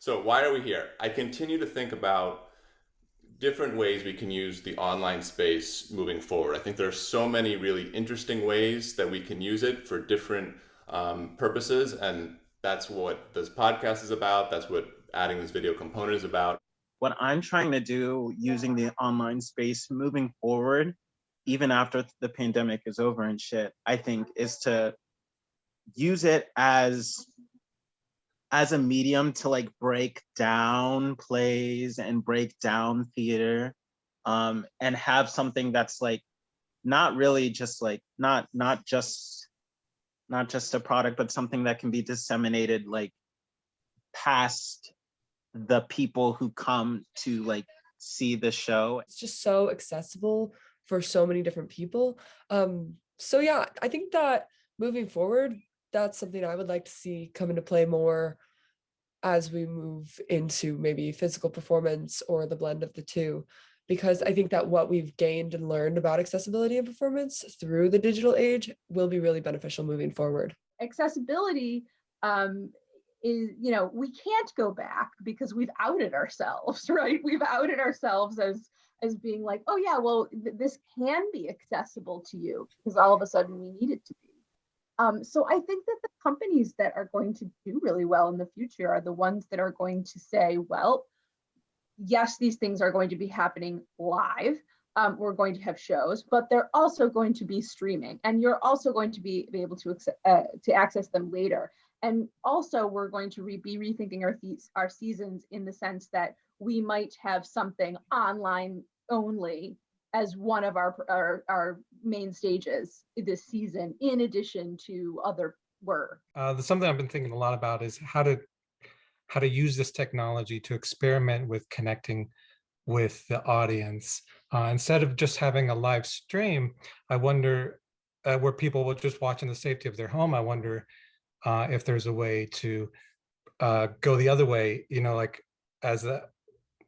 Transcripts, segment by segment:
So why are we here? I continue to think about different ways we can use the online space moving forward. I think there are so many really interesting ways that we can use it for different purposes, and that's what this podcast is about. That's what adding this video component is about. What I'm trying to do using the online space moving forward, even after the pandemic is over and shit, I think is to use it as a medium to like break down plays and break down theater, and have something that's like not really just like not just a product, but something that can be disseminated like past the people who come to like see the show. It's just so accessible for so many different people. So yeah, I think that moving forward, that's something I would like to see come into play more as we move into maybe physical performance or the blend of the two. Because I think that what we've gained and learned about accessibility and performance through the digital age will be really beneficial moving forward. Accessibility is, we can't go back because we've outed ourselves, right? We've outed ourselves as being like, oh yeah, well, this can be accessible to you, because all of a sudden we need it to be. So I think that the companies that are going to do really well in the future are the ones that are going to say, well, yes, these things are going to be happening live. We're going to have shows, but they're also going to be streaming, and you're also going to be able to access them later. And also, we're going to be rethinking our seasons in the sense that we might have something online only as one of our main stages this season, in addition to other work. Something I've been thinking a lot about is how to use this technology to experiment with connecting with the audience. Instead of just having a live stream, I wonder where people will just watch in the safety of their home. I wonder if there's a way to go the other way, like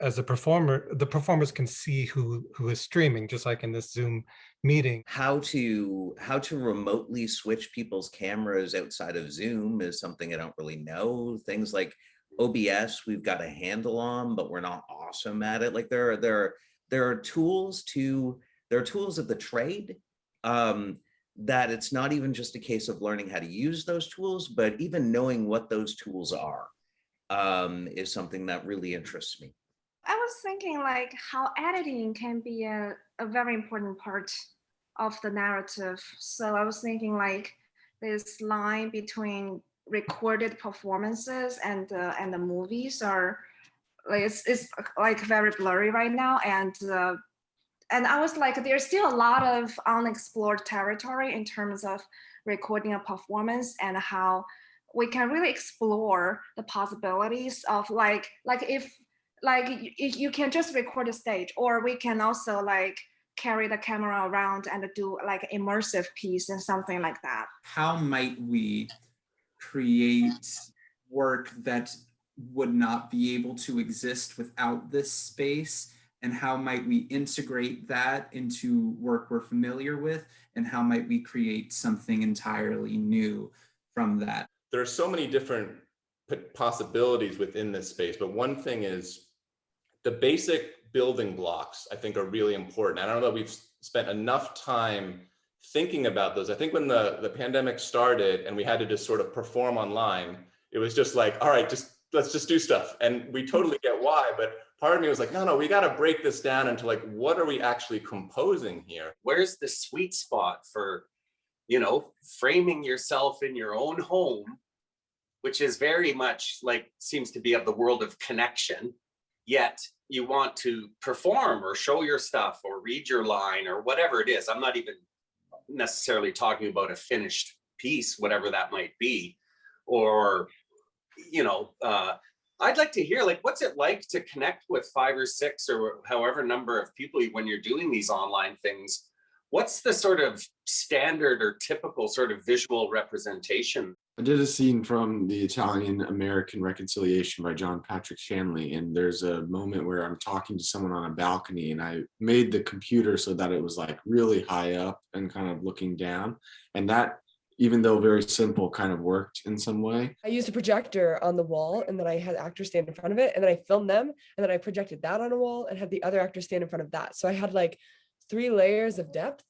as a performer, the performers can see who is streaming, just like in this Zoom meeting. How to remotely switch people's cameras outside of Zoom is something I don't really know. Things like OBS, we've got a handle on, but we're not awesome at it. Like there are tools of the trade, that it's not even just a case of learning how to use those tools, but even knowing what those tools are is something that really interests me. I was thinking like how editing can be a very important part of the narrative. So I was thinking like this line between recorded performances and the movies are like it's like very blurry right now, and I was like, there's still a lot of unexplored territory in terms of recording a performance and how we can really explore the possibilities of like if you can just record a stage, or we can also like carry the camera around and do like immersive piece and something like that. How might we create work that would not be able to exist without this space? And how might we integrate that into work we're familiar with? And how might we create something entirely new from that? There are so many different possibilities within this space, but one thing is the basic building blocks, I think, are really important. I don't know that we've spent enough time thinking about those. I think when the pandemic started and we had to just sort of perform online, it was just like, all right, let's just do stuff. And we totally get why, but part of me was like, no, we got to break this down into like, what are we actually composing here? Where's the sweet spot for, framing yourself in your own home, which is very much like, seems to be of the world of connection, yet you want to perform or show your stuff or read your line or whatever it is. I'm not even necessarily talking about a finished piece, whatever that might be, or, I'd like to hear, like, what's it like to connect with 5 or 6 or however number of people when you're doing these online things? What's the sort of standard or typical sort of visual representation? I did a scene from the Italian-American Reconciliation by John Patrick Shanley, and there's a moment where I'm talking to someone on a balcony, and I made the computer so that it was like really high up and kind of looking down, and that even though very simple, kind of worked in some way? I used a projector on the wall, and then I had actors stand in front of it, and then I filmed them, and then I projected that on a wall and had the other actors stand in front of that. So I had like 3 layers of depth.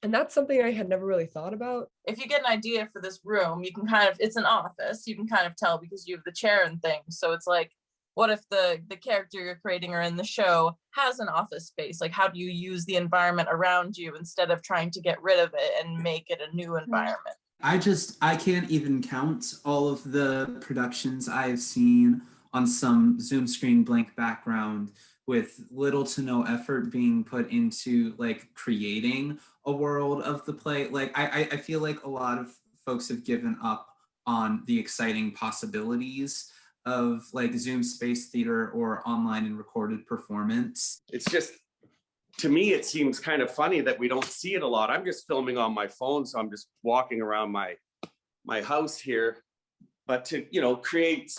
And that's something I had never really thought about. If you get an idea for this room, you can kind of, it's an office, you can kind of tell because you have the chair and things. So it's like, what if the character you're creating or in the show has an office space? Like, how do you use the environment around you instead of trying to get rid of it and make it a new environment? I can't even count all of the productions I've seen on some Zoom screen blank background with little to no effort being put into like creating a world of the play. Like I feel like a lot of folks have given up on the exciting possibilities of like Zoom space theater or online and recorded performance. It's just, to me, it seems kind of funny that we don't see it a lot. I'm just filming on my phone, so I'm just walking around my house here. But to, you know, create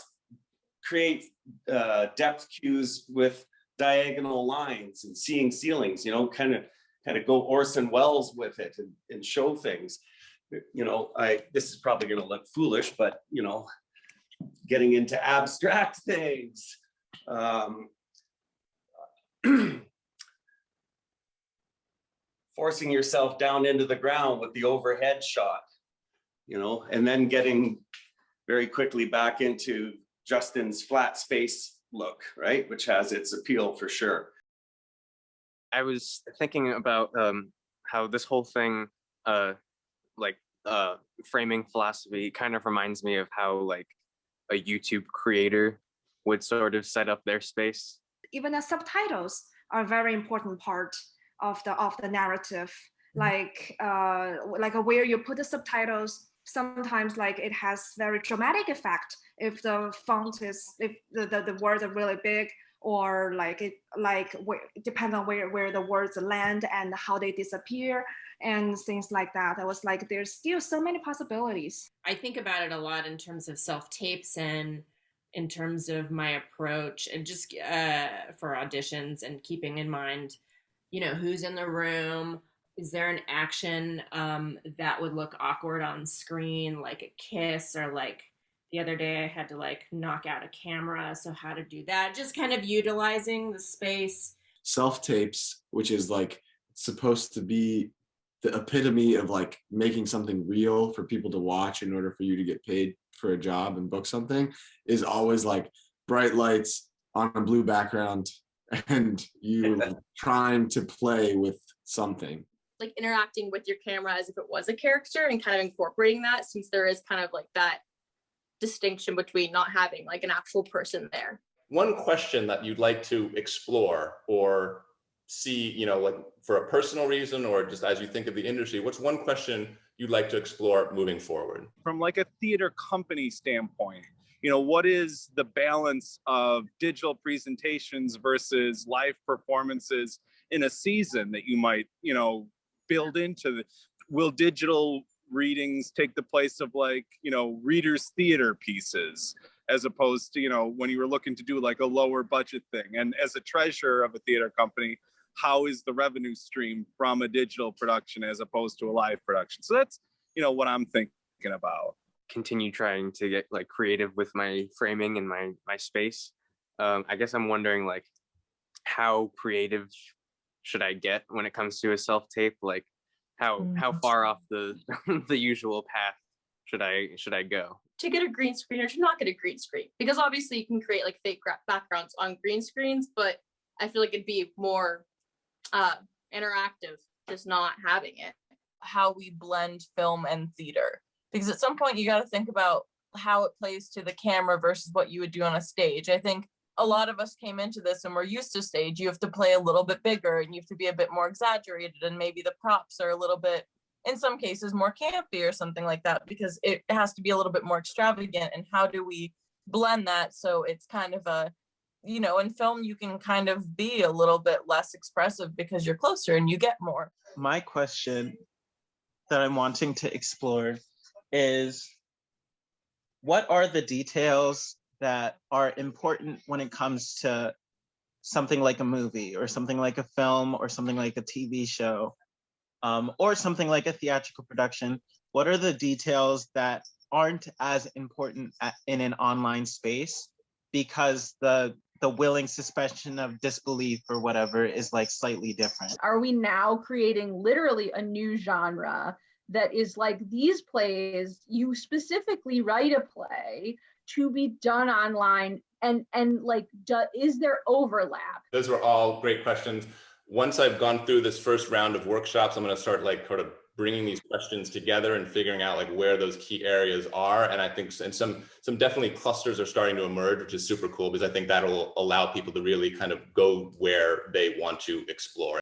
depth cues with diagonal lines and seeing ceilings, you know, kind of go Orson Welles with it and show things. You know, this is probably going to look foolish, but you know, getting into abstract things. Forcing yourself down into the ground with the overhead shot, you know, and then getting very quickly back into Justin's flat space look, right? Which has its appeal for sure. I was thinking about how this whole thing, framing philosophy kind of reminds me of how like a YouTube creator would sort of set up their space. Even the subtitles are a very important part of the narrative. Like where you put the subtitles, sometimes like it has very dramatic effect if the font is, if the words are really big, or it depends on where the words land and how they disappear and things like that. I was like, there's still so many possibilities. I think about it a lot in terms of self-tapes and in terms of my approach, and just for auditions, and keeping in mind, you know, who's in the room. Is there an action that would look awkward on screen, like a kiss, or like the other day I had to like knock out a camera, so how to do that, just kind of utilizing the space. Self-tapes, which is like supposed to be the epitome of like making something real for people to watch in order for you to get paid for a job and book something, is always like bright lights on a blue background and you trying to play with something. Like interacting with your camera as if it was a character and kind of incorporating that, since there is kind of like that distinction between not having like an actual person there. One question that you'd like to explore or see, you know, like for a personal reason or just as you think of the industry, what's one question you'd like to explore moving forward? From like a theater company standpoint, you know, what is the balance of digital presentations versus live performances in a season that you might, you know, build into the, will digital readings take the place of like, you know, readers theater pieces, as opposed to, you know, when you were looking to do like a lower budget thing? And as a treasurer of a theater company, how is the revenue stream from a digital production as opposed to a live production? So that's, you know, what I'm thinking about. Continue trying to get like creative with my framing and my space. I guess I'm wondering like, how creative should I get when it comes to a self-tape? Like how far off the the usual path should I go? To get a green screen or to not get a green screen, because obviously you can create like fake backgrounds on green screens, but I feel like it'd be more interactive just not having it. How we blend film and theater, because at some point you got to think about how it plays to the camera versus what you would do on a stage. I think a lot of us came into this and we're used to stage. You have to play a little bit bigger and you have to be a bit more exaggerated, and maybe the props are a little bit, in some cases, more campy or something like that, because it has to be a little bit more extravagant. And how do we blend that so it's kind of a, you know, in film you can kind of be a little bit less expressive because you're closer and you get more. My question that I'm wanting to explore is, what are the details that are important when it comes to something like a movie or something like a film or something like a TV show, or something like a theatrical production what are the details that aren't as important in an online space because the willing suspension of disbelief or whatever is like slightly different. Are we now creating literally a new genre that is like these plays, you specifically write a play to be done online, and like, is there overlap? Those were all great questions. Once I've gone through this first round of workshops, I'm going to start like sort of bringing these questions together and figuring out like where those key areas are. And I think and some definitely clusters are starting to emerge, which is super cool because I think that'll allow people to really kind of go where they want to explore.